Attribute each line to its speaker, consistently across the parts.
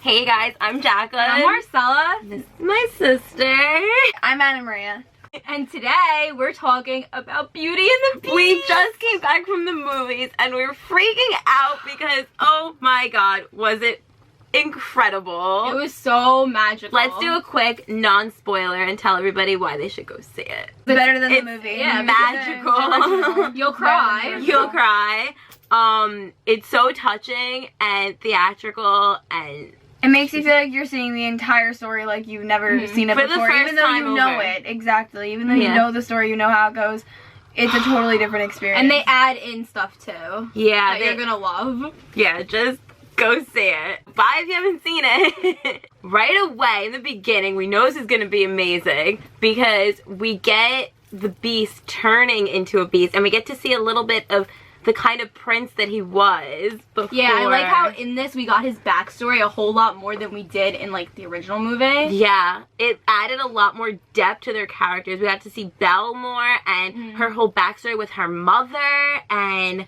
Speaker 1: Hey guys, I'm Jacqueline.
Speaker 2: I'm Marcella.
Speaker 1: This is my sister.
Speaker 2: I'm Anna Maria.
Speaker 3: And today we're talking about Beauty and the Beast.
Speaker 1: We just came back from the movies and we were freaking out because, oh my god, was it incredible.
Speaker 3: It was so magical.
Speaker 1: Let's do a quick non-spoiler and tell everybody why they should go see it.
Speaker 2: Better than
Speaker 1: It's
Speaker 2: the movie.
Speaker 3: yeah,
Speaker 1: magical.
Speaker 3: You'll cry.
Speaker 1: You'll cry. It's so touching and theatrical, and
Speaker 2: it makes you feel like you're seeing the entire story like you've never seen it
Speaker 1: For the
Speaker 2: before,
Speaker 1: first
Speaker 2: even though
Speaker 1: time
Speaker 2: you know
Speaker 1: over.
Speaker 2: it. Exactly. Even though you know the story, you know how it goes. It's a totally different experience.
Speaker 3: And they add in stuff too.
Speaker 1: yeah,
Speaker 3: That you're gonna love.
Speaker 1: yeah, just go see it. Bye if you haven't seen it. Right away in the beginning, we know this is gonna be amazing because we get the beast turning into a beast, and we get to see a little bit of the kind of prince that he was before.
Speaker 3: Yeah, I like how in this we got his backstory a whole lot more than we did in like the original movie.
Speaker 1: Yeah, it added a lot more depth to their characters. We got to see Belle more and her whole backstory with her mother, and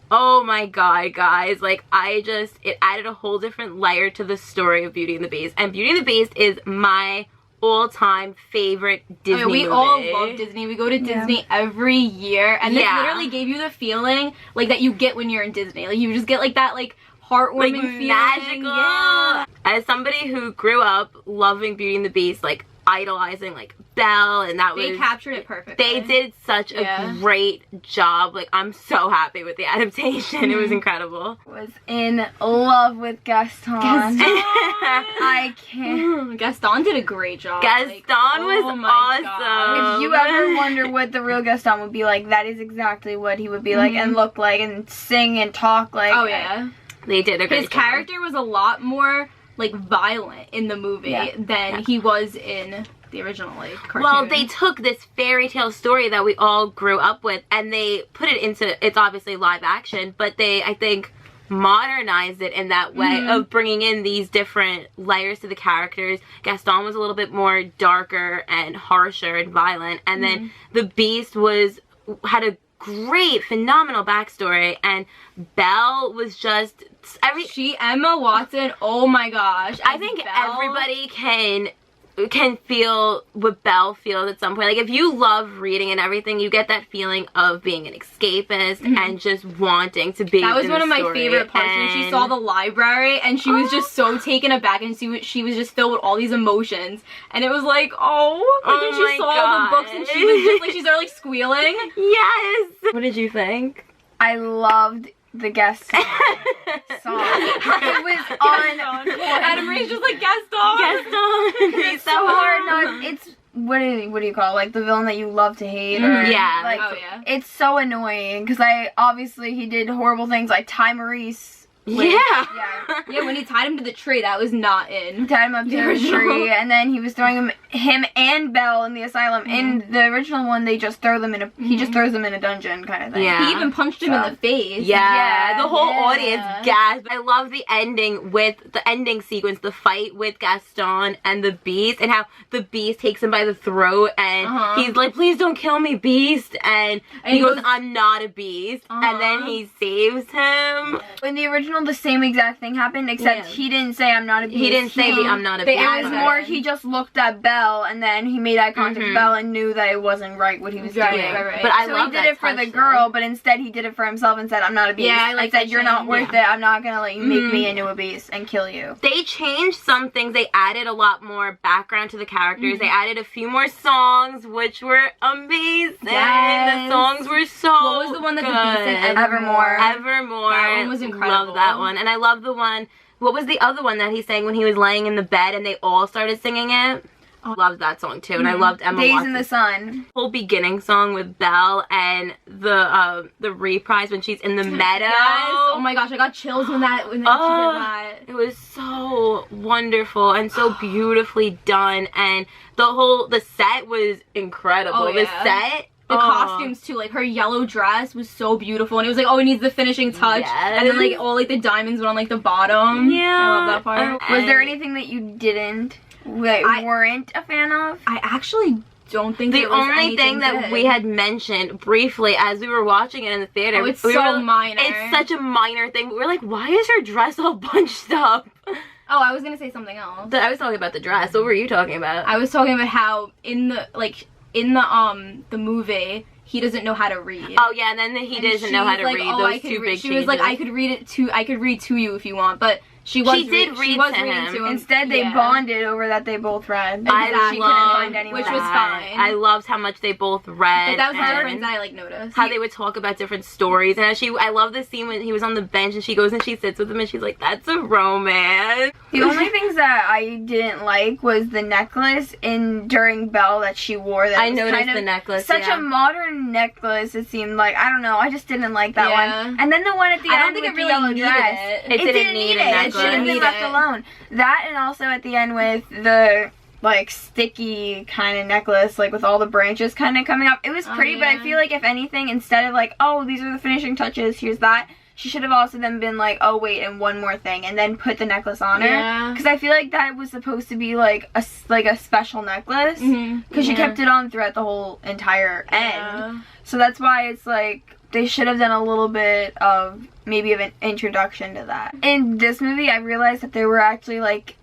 Speaker 1: oh my god, guys, like it added a whole different layer to the story of Beauty and the Beast. And Beauty and the Beast is my all-time favorite Disney
Speaker 3: we
Speaker 1: movie.
Speaker 3: all love Disney. We go to Disney every year, and this
Speaker 1: Yeah.
Speaker 3: literally gave you the feeling like that you get when you're in Disney. Like you just get like that like heartwarming
Speaker 1: Like
Speaker 3: feeling.
Speaker 1: magical.
Speaker 3: Yeah.
Speaker 1: As somebody who grew up loving Beauty and the Beast, like idolizing like Belle, and that
Speaker 3: They
Speaker 1: was
Speaker 3: captured it perfectly.
Speaker 1: they did such a great job. Like, I'm so happy with the adaptation. It was incredible.
Speaker 2: was in love with Gaston. I can't.
Speaker 3: Gaston did a great job.
Speaker 1: Gaston was awesome.
Speaker 2: If you ever wonder what the real Gaston would be like, that is exactly what he would be like and look like and sing and talk like.
Speaker 3: Oh yeah.
Speaker 1: They did a great
Speaker 3: His
Speaker 1: job.
Speaker 3: character was a lot more like violent in the movie than he was in the original like cartoon.
Speaker 1: Well, they took this fairy tale story that we all grew up with and they put it into, it's obviously live action, but they, I think, modernized it in that way of bringing in these different layers to the characters. Gaston was a little bit more darker and harsher and violent, and then the Beast had a great, phenomenal backstory, and Belle was just
Speaker 3: Emma Watson, oh my gosh.
Speaker 1: I think everybody can feel what Belle feels at some point. Like, if you love reading and everything, you get that feeling of being an escapist and just wanting to be.
Speaker 3: That was one of my
Speaker 1: story.
Speaker 3: favorite parts when she saw the library and she was just so taken aback and she was just filled with all these emotions, and it was like, when she saw all the books and she was just like, she started like squealing.
Speaker 1: Yes. What did you think?
Speaker 2: I loved the Gaston song. It was on point.
Speaker 3: Adam Ray's just like, Gaston.
Speaker 1: Gaston.
Speaker 2: It's so hard not. It's what do you call it? Like the villain that you love to hate? Or,
Speaker 1: Yeah.
Speaker 2: Like,
Speaker 3: Oh yeah.
Speaker 2: it's so annoying because obviously he did horrible things like tie Maurice.
Speaker 1: Yeah.
Speaker 3: Yeah, when he tied him to the tree, that was not in.
Speaker 2: Tied him up to a tree, and then he was throwing him and Belle in the asylum. In the original one, they just throw them in he just throws them in a dungeon kind of thing.
Speaker 1: Yeah.
Speaker 3: He even punched him in the face.
Speaker 1: Yeah, the whole
Speaker 2: Yeah.
Speaker 1: audience gasped. I love the ending sequence, the fight with Gaston and the Beast, and how the Beast takes him by the throat, and he's like, "Please don't kill me, Beast," and he goes, "I'm not a beast," and then he saves him.
Speaker 2: In the original, the same exact thing happened, except he didn't say I'm not a beast.
Speaker 1: He didn't say I'm not a beast.
Speaker 2: It was more he just looked at Belle and then he made eye contact with Belle and knew that it wasn't right what he was doing.
Speaker 3: Right.
Speaker 1: But I
Speaker 2: So
Speaker 1: love
Speaker 2: he did
Speaker 1: that
Speaker 2: it for the
Speaker 1: touch,
Speaker 2: girl, but instead he did it for himself and said, I'm not a beast.
Speaker 3: Yeah, I like
Speaker 2: said,
Speaker 3: that
Speaker 2: you're not
Speaker 3: change.
Speaker 2: worth it. I'm not gonna let you make me into a beast and kill you.
Speaker 1: They changed some things. They added a lot more background to the characters. They added a few more songs, which were amazing.
Speaker 2: Yes.
Speaker 1: The songs were so
Speaker 3: What was the one that the Beast
Speaker 1: good.
Speaker 3: said?
Speaker 2: Evermore.
Speaker 1: Evermore.
Speaker 3: That one was incredible.
Speaker 1: Love that one. And I love the one, what was the other one that he sang when he was laying in the bed and they all started singing it? Loved that song too, and I loved Emma
Speaker 2: Days
Speaker 1: Watson's
Speaker 2: in the Sun.
Speaker 1: whole beginning song with Belle and the reprise when she's in the meadow.
Speaker 3: Yes. Oh my gosh, I got chills when she did that.
Speaker 1: It was so wonderful and so beautifully done, and the set was incredible.
Speaker 3: Oh,
Speaker 1: The
Speaker 3: yeah.
Speaker 1: set.
Speaker 3: The costumes too, like her yellow dress was so beautiful, and it was like, oh, it needs the finishing touch, and then like all like the diamonds went on like the bottom.
Speaker 1: Yeah,
Speaker 3: I love that part.
Speaker 2: Was there anything that you weren't a fan of?
Speaker 3: I actually don't think
Speaker 1: the
Speaker 3: there was
Speaker 1: only
Speaker 3: anything
Speaker 1: thing that
Speaker 3: good.
Speaker 1: we had mentioned briefly as we were watching it in the theater.
Speaker 3: Oh, it's
Speaker 1: we
Speaker 3: so
Speaker 1: were,
Speaker 3: minor.
Speaker 1: It's such a minor thing, but we were like, why is her dress all bunched up?
Speaker 3: Oh, I was gonna say something else.
Speaker 1: I was talking about the dress. What were you talking about?
Speaker 3: I was talking about how in the movie he doesn't know how to read.
Speaker 1: Oh yeah, and then he doesn't know how to read.
Speaker 3: Oh,
Speaker 1: those two big
Speaker 3: She was like, I could read to you if you want, but she
Speaker 1: did read to him.
Speaker 2: Instead, they bonded over that they both read.
Speaker 3: Exactly.
Speaker 2: She couldn't find anyone.
Speaker 3: Which was fine.
Speaker 1: I loved how much they both read.
Speaker 3: But that was the difference that I like noticed.
Speaker 1: How they would talk about different stories, and I love the scene when he was on the bench and she goes and she sits with him and she's like, "That's a romance."
Speaker 2: The only things that I didn't like was the necklace during Belle that she wore. That
Speaker 1: I
Speaker 2: was
Speaker 1: noticed
Speaker 2: kind of
Speaker 1: the necklace.
Speaker 2: Such a modern necklace. It seemed like, I don't know. I just didn't like that one. And then the one at the end.
Speaker 3: I don't think
Speaker 2: with
Speaker 3: it really
Speaker 2: the yellow
Speaker 3: needed
Speaker 2: dress.
Speaker 3: it.
Speaker 1: It didn't need it.
Speaker 2: It should have been left alone. That, and also at the end with the like sticky kind of necklace, like with all the branches kind of coming up. It was pretty, but I feel like if anything, instead of like, oh, these are the finishing touches, here's that, she should have also then been like, oh wait, and one more thing, and then put the necklace on her. Because I feel like that was supposed to be like a special necklace, because she kept it on throughout the whole entire end. So that's why it's like they should have done a little bit of maybe of an introduction to that. In this movie, I realized that there were actually like,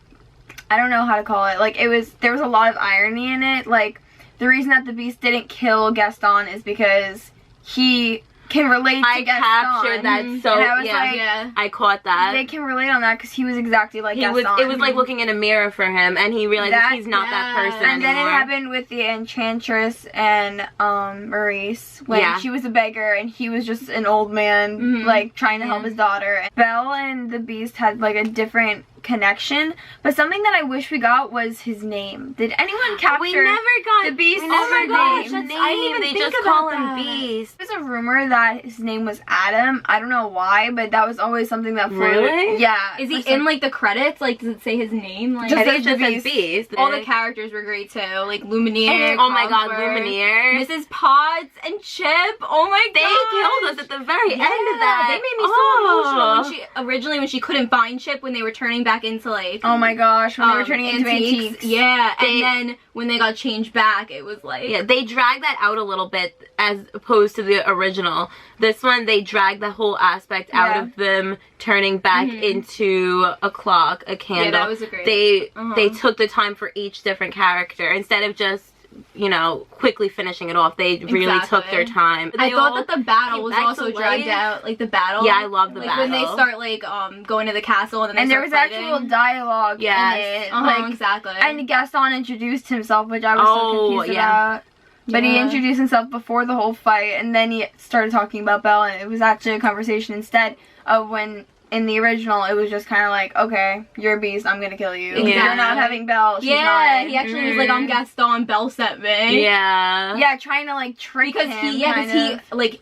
Speaker 2: I don't know how to call it, like there was a lot of irony in it. Like the reason that the Beast didn't kill Gaston is because he can relate to Gaston.
Speaker 1: I captured that so,
Speaker 2: and I was like,
Speaker 1: I caught that.
Speaker 2: They can relate on that because he was exactly like Gaston.
Speaker 1: It was like looking in a mirror for him, and he realized that he's not that person
Speaker 2: and then
Speaker 1: anymore.
Speaker 2: it happened with the Enchantress and Maurice when she was a beggar and he was just an old man like trying to help his daughter. Belle and the Beast had like a different connection, but something that I wish we got was his name. Did anyone capture?
Speaker 1: We never got
Speaker 2: the Beast.
Speaker 1: Oh my gosh,
Speaker 2: name.
Speaker 1: I didn't even they just call him Beast.
Speaker 2: There's a rumor that his name was Adam. I don't know why, but that was always something that floated.
Speaker 1: Really?
Speaker 2: Yeah.
Speaker 3: Is he in like the credits? Like, does it say his name? Like,
Speaker 1: I think it just says Beast.
Speaker 3: All the characters were great too, like Lumiere.
Speaker 1: Oh my God, Lumiere,
Speaker 3: Mrs. Potts, and Chip. Oh my God,
Speaker 1: they killed us at the very end of that.
Speaker 3: They made me so emotional when she couldn't find Chip when they were turning back into like.
Speaker 2: Oh my gosh, when they were turning into antiques.
Speaker 3: Yeah, and then when they got changed back, it was like...
Speaker 1: Yeah, they dragged that out a little bit as opposed to the original. This one, they dragged the whole aspect out of them turning back into a clock, a candle.
Speaker 3: Yeah, that was a great...
Speaker 1: They took the time for each different character instead of just, you know, quickly finishing it off. They really took their time.
Speaker 3: I thought that the battle was also dragged out. Like the battle.
Speaker 1: Yeah, I love the battle.
Speaker 3: When they start like going to the castle and then
Speaker 2: there was actual dialogue in it. Like,
Speaker 3: exactly.
Speaker 2: And Gaston introduced himself, which I was so confused about. But he introduced himself before the whole fight, and then he started talking about Belle, and it was actually a conversation instead of when in the original it was just kind of like, okay, you're a beast, I'm gonna kill you.
Speaker 1: Yeah.
Speaker 2: You're not having Belle. She's not.
Speaker 3: He actually was like, I'm Gaston, Belle sent me.
Speaker 1: Yeah,
Speaker 2: trying to like trick
Speaker 3: because
Speaker 2: him.
Speaker 3: he like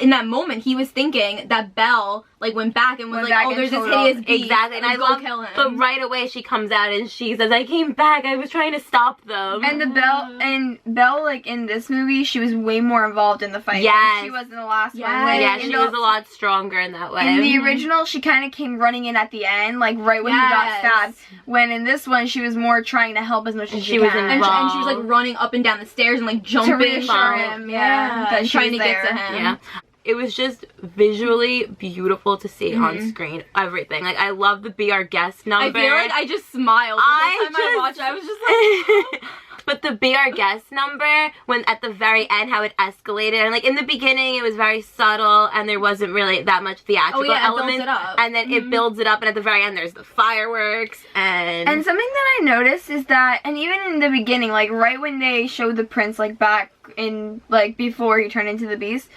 Speaker 3: in that moment he was thinking that Belle like went back and was like, oh, there's this hideous beast.
Speaker 1: Exactly, and I love
Speaker 3: kill him.
Speaker 1: But right away she comes out and she says, I came back, I was trying to stop them.
Speaker 2: And Belle like in this movie, she was way more involved in the fight than she was in the last one.
Speaker 1: Yeah, she was a lot stronger in that way.
Speaker 2: In the original, she kind of came running in at the end, like right when he got stabbed. When in this one, she was more trying to help as much as she
Speaker 1: was
Speaker 2: can.
Speaker 1: involved.
Speaker 3: And she was like running up and down the stairs and like jumping
Speaker 2: to reassure him, that
Speaker 3: trying to get to him.
Speaker 1: Yeah. It was just visually beautiful to see on screen. Everything. Like, I love the Be Our Guest number.
Speaker 3: I feel like I just smiled the whole time I watched it. I was just like...
Speaker 1: But the Be Our Guest number, when at the very end, how it escalated. And like in the beginning, it was very subtle and there wasn't really that much theatrical element.
Speaker 3: It builds it up.
Speaker 1: And then it builds it up, and at the very end, there's the fireworks and
Speaker 2: something that I noticed is that, and even in the beginning, like right when they showed the prince like back in like before he turned into the Beast,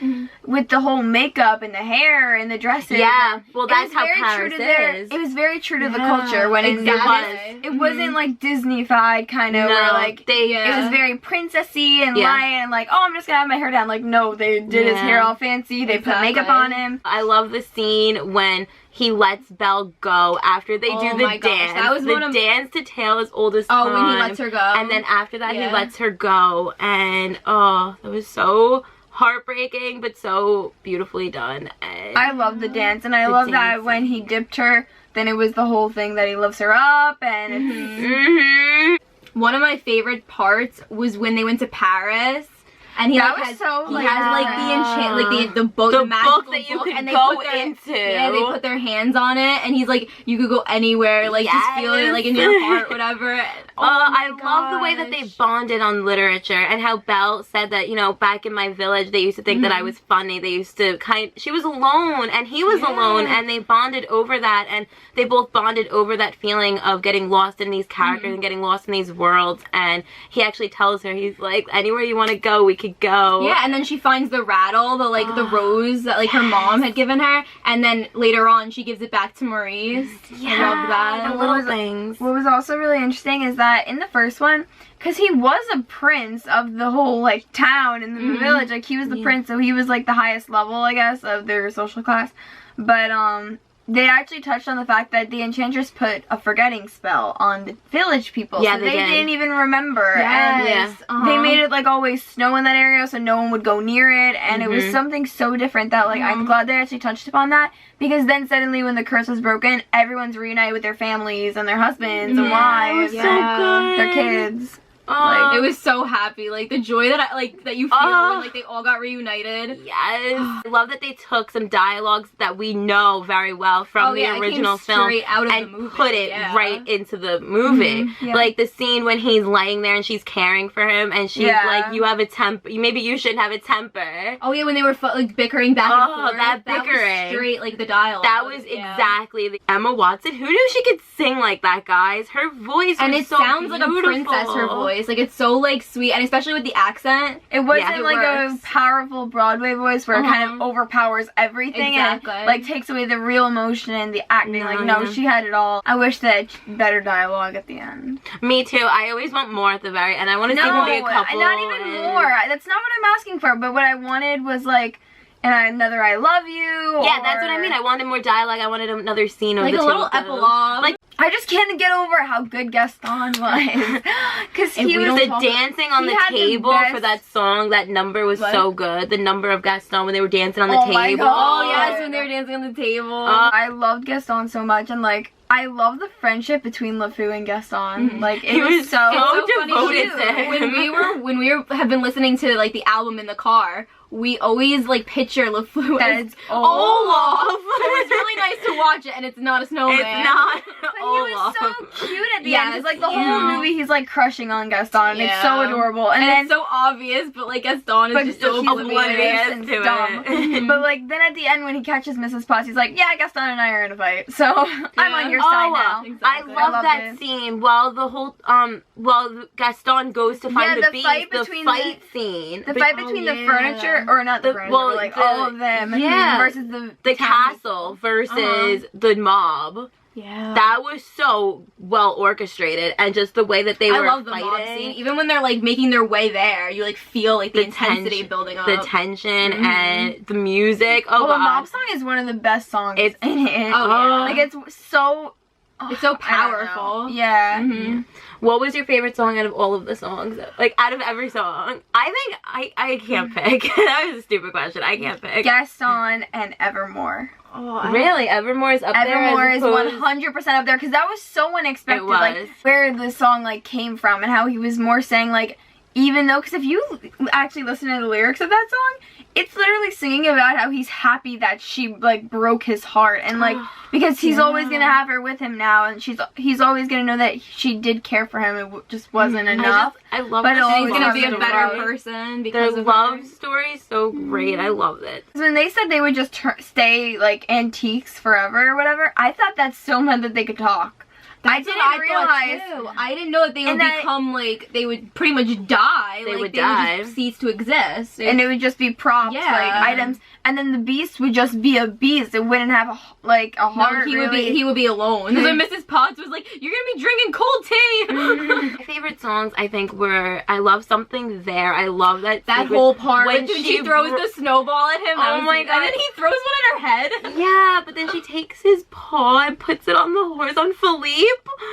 Speaker 2: with the whole makeup and the hair and the dresses.
Speaker 1: Yeah, well that's how Paris is.
Speaker 2: It was very true to the culture when it wasn't like Disney-fied kind of where like it was very princessy and light and like, oh, I'm just gonna have my hair down. Like, no, they did his hair all fancy. They put makeup on him.
Speaker 1: I love the scene when he lets Belle go after they do the dance.
Speaker 3: That was
Speaker 1: the dance to Taylor's oldest time.
Speaker 3: when he lets her go.
Speaker 1: And then after that, he lets her go. And, oh, that was so heartbreaking, but so beautifully done. And
Speaker 2: I love the dance. And I love that when he dipped her, then it was the whole thing that he lifts her up. And
Speaker 3: One of my favorite parts was when they went to Paris. and he
Speaker 2: That
Speaker 3: like
Speaker 2: was
Speaker 3: has,
Speaker 2: so,
Speaker 3: he
Speaker 2: like,
Speaker 3: has like the enchant, like the book, the magical
Speaker 1: book that you
Speaker 3: book,
Speaker 1: could
Speaker 3: and they
Speaker 1: go
Speaker 3: put their,
Speaker 1: into.
Speaker 3: Yeah, they put their hands on it, and he's like, you could go anywhere, like just feel it like in your heart, whatever.
Speaker 1: I love the way that they bonded on literature, and how Belle said that, you know, back in my village they used to think that I was funny. They used to she was alone and he was alone, and they bonded over that, and they both bonded over that feeling of getting lost in these characters and getting lost in these worlds. And he actually tells her, he's like, anywhere you want to go, we could go.
Speaker 3: Yeah, and then she finds the rattle, the like the rose that like her mom had given her, and then later on she gives it back to Maurice. I love that.
Speaker 1: The little things.
Speaker 2: What was also really interesting is that in the first one, because he was a prince of the whole like town and the village, like he was the prince, so he was like the highest level, I guess, of their social class. But they actually touched on the fact that the Enchantress put a forgetting spell on the village people.
Speaker 1: Yeah,
Speaker 2: so
Speaker 1: they did.
Speaker 2: didn't even remember.
Speaker 3: Yes.
Speaker 2: And they made it like always snow in that area, so no one would go near it. And it was something so different that like I'm glad they actually touched upon that, because then suddenly when the curse was broken, everyone's reunited with their families and their husbands and wives,
Speaker 1: so
Speaker 2: and
Speaker 1: good.
Speaker 2: their kids.
Speaker 3: Like, it was so happy, like the joy that that you feel when like they all got reunited.
Speaker 1: Yes. I love that they took some dialogues that we know very well from the original film
Speaker 3: out of
Speaker 1: and
Speaker 3: the movie.
Speaker 1: put it right into the movie. Like the scene when he's laying there and she's caring for him, and she's like, you have a temper, maybe you shouldn't have a temper.
Speaker 3: Oh yeah, when they were like bickering back and forth.
Speaker 1: That bickering.
Speaker 3: Was straight like the dialogue.
Speaker 1: That was exactly the Emma Watson. Who knew she could sing like that, guys? Her voice
Speaker 3: and
Speaker 1: was
Speaker 3: it
Speaker 1: so
Speaker 3: sounds
Speaker 1: beautiful.
Speaker 3: like a princess, her voice. Like it's so like sweet, and especially with the accent.
Speaker 2: It wasn't
Speaker 3: it
Speaker 2: like
Speaker 3: works.
Speaker 2: a powerful Broadway voice where it kind of overpowers everything and like takes away the real emotion and the acting. No, she had it all. I wish that better dialogue at the end.
Speaker 1: Me too. I always want more at the very end. I want to see them be a couple.
Speaker 2: Not even more. That's not what I'm asking for. But what I wanted was like another "I love you."
Speaker 1: Yeah, that's what I mean. I wanted more dialogue. I wanted another scene of
Speaker 3: like
Speaker 1: the
Speaker 3: a
Speaker 1: two
Speaker 3: little
Speaker 1: of them.
Speaker 3: epilogue.
Speaker 2: Like, I just can't get over how good Gaston was. Because he was
Speaker 1: the dancing on the table for that song. That number was so good. The number of Gaston when they were dancing on the table.
Speaker 2: My God.
Speaker 3: Oh yes, when they were dancing on the table.
Speaker 2: I loved Gaston so much, and like I love the friendship between LeFou and Gaston. Like it was so
Speaker 1: devoted to him.
Speaker 3: When we have been listening to like the album in the car, we always like picture LeFou as Olaf. So it's really nice to watch it, and it's not a snowman.
Speaker 1: It's not
Speaker 2: But
Speaker 1: Olaf.
Speaker 2: he was so cute at the end. Because like the
Speaker 3: cute.
Speaker 2: whole movie, he's like crushing on Gaston. And it's so adorable. And then
Speaker 3: it's so obvious, but like Gaston is just so
Speaker 2: oblivious
Speaker 1: and
Speaker 2: dumb. But like then at the end when he catches Mrs. Potts, he's like, yeah, Gaston and I are in a fight. So I'm on your side now.
Speaker 3: Exactly.
Speaker 1: I love that scene while the whole while Gaston goes to find the beast. The fight scene.
Speaker 2: The fight between the furniture, or not the furniture, but like all of them versus the
Speaker 1: castle versus the mob.
Speaker 3: Yeah.
Speaker 1: That was so well orchestrated, and just the way that they were
Speaker 3: love the
Speaker 1: fighting.
Speaker 3: mob scene. Even when they're like making their way there, you like feel like the intensity building up.
Speaker 1: The tension and the music. Oh,
Speaker 2: well,
Speaker 1: God.
Speaker 2: the mob song is one of the best songs in it. Like it's so
Speaker 3: powerful.
Speaker 2: Yeah.
Speaker 1: What was your favorite song out of all of the songs? Like, out of every song? I think I can't pick. That was a stupid question. I can't pick.
Speaker 2: Gaston and Evermore.
Speaker 1: Oh, really? Evermore is up
Speaker 2: Evermore
Speaker 1: there?
Speaker 2: Evermore is 100% up there, because that was so unexpected.
Speaker 1: It was.
Speaker 2: Like, where the song, like, came from, and how he was more saying, like, even though, because if you actually listen to the lyrics of that song, it's literally singing about how he's happy that she, like, broke his heart, and, like, because he's always gonna have her with him now, and he's always gonna know that she did care for him. It just wasn't enough.
Speaker 1: I love
Speaker 2: but
Speaker 1: that.
Speaker 3: He's gonna be a better
Speaker 2: love.
Speaker 3: person because
Speaker 1: Their
Speaker 3: of
Speaker 1: love
Speaker 3: her.
Speaker 1: story is so great. I loved it.
Speaker 2: When they said they would just stay, like, antiques forever or whatever, I thought that still meant that they could talk. I didn't realize.
Speaker 3: I didn't know that they would become like they would pretty much die.
Speaker 1: They would
Speaker 3: just cease to exist,
Speaker 2: and it would just be props, like items. And then the beast would just be a beast. It wouldn't have a heart.
Speaker 3: No, he would be alone. And then Mrs. Potts was like, "You're gonna be drinking cold tea."
Speaker 1: My favorite songs, I think, were "I Love Something There." I love that
Speaker 3: whole part
Speaker 1: when
Speaker 3: she throws the snowball at him.
Speaker 1: Oh my God!
Speaker 3: And then he throws one at her head.
Speaker 1: Yeah, but then she takes his paw and puts it on the horse on Philippe.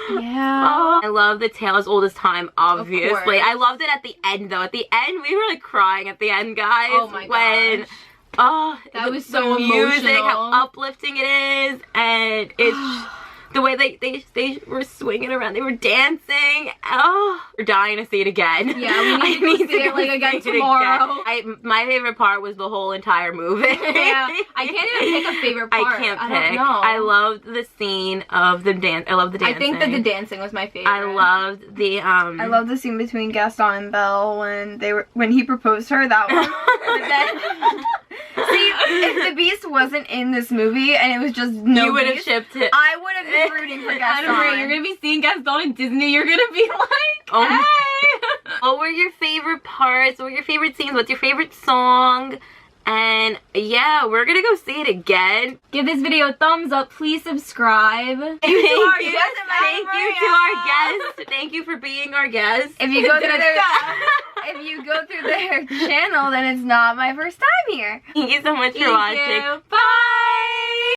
Speaker 3: Yeah.
Speaker 1: I love The Tale as Old as Time, obviously.
Speaker 3: Of
Speaker 1: I loved it at the end, though. At the end, we were like crying at the end, guys.
Speaker 3: Oh my gosh.
Speaker 1: Oh,
Speaker 3: that was so
Speaker 1: music,
Speaker 3: emotional.
Speaker 1: how uplifting it is, and it's the way they were swinging around, they were dancing. Oh, we're dying to see it again.
Speaker 3: Yeah, we need to see it like again tomorrow.
Speaker 1: My favorite part was the whole entire movie.
Speaker 3: Yeah, I can't even pick a favorite part.
Speaker 1: I can't pick.
Speaker 3: I don't know.
Speaker 1: I loved the scene of them dance. I love the dancing.
Speaker 3: I think that the dancing was my favorite.
Speaker 1: I loved the
Speaker 2: I love the scene between Gaston and Belle when he proposed to her. That one. But then, see, if the Beast wasn't in this movie and it was just no,
Speaker 1: you would have
Speaker 2: Beast,
Speaker 1: shipped it.
Speaker 2: I would have been rooting for Gaston.
Speaker 3: You're gonna be seeing Gaston in Disney. You're gonna be like,
Speaker 1: oh,
Speaker 3: hey.
Speaker 1: What were your favorite parts? What were your favorite scenes? What's your favorite song? And yeah, we're gonna go see it again.
Speaker 3: Give this video a thumbs up. Please subscribe.
Speaker 1: Thank you to our guest. Thank you for being our guest.
Speaker 2: If you go through their channel, then it's not my first time here.
Speaker 1: Thank you so much for watching.
Speaker 3: Bye.